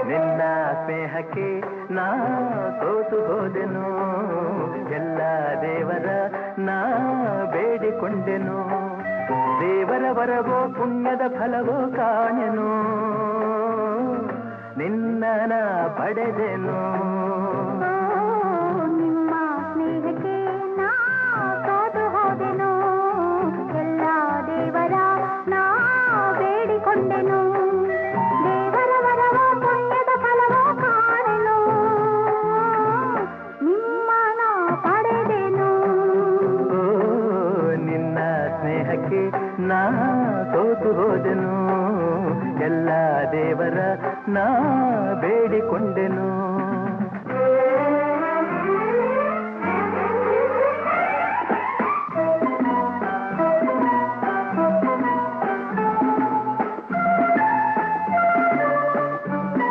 ನಿನ್ನ ಸ್ನೇಹಕ್ಕೆ ನಾ ಸೋತು ಹೋದೆನು, ಎಲ್ಲ ದೇವರ ನಾ ಬೇಡಿಕೊಂಡೆನು, ದೇವರ ವರವೋ ಪುಣ್ಯದ ಫಲವೋ ಕಾಣೆನು, ನಿನ್ನ ನಾ ಪಡೆದೆನು. ನಿಮ್ಮ ಸ್ನೇಹಕ್ಕೆ ನಾ ಸೋತು ಹೋದೆನು, ಎಲ್ಲ ದೇವರ ನಾ ಬೇಡಿಕೊಂಡೆನು, ದೇವರ ವರವೋ ಪುಣ್ಯದ ಫಲವೋ ಕಾಣೆನು, ನಿಮ್ಮ ನಾ ಪಡೆದೆನು. ನಿನ್ನ ಸ್ನೇಹಕ್ಕೆ ನಾ ಸೋತು ಹೋದೆನು, ಎಲ್ಲ ದೇವರ ನಾ ಬೇಡಿಕೊಂಡೆನು.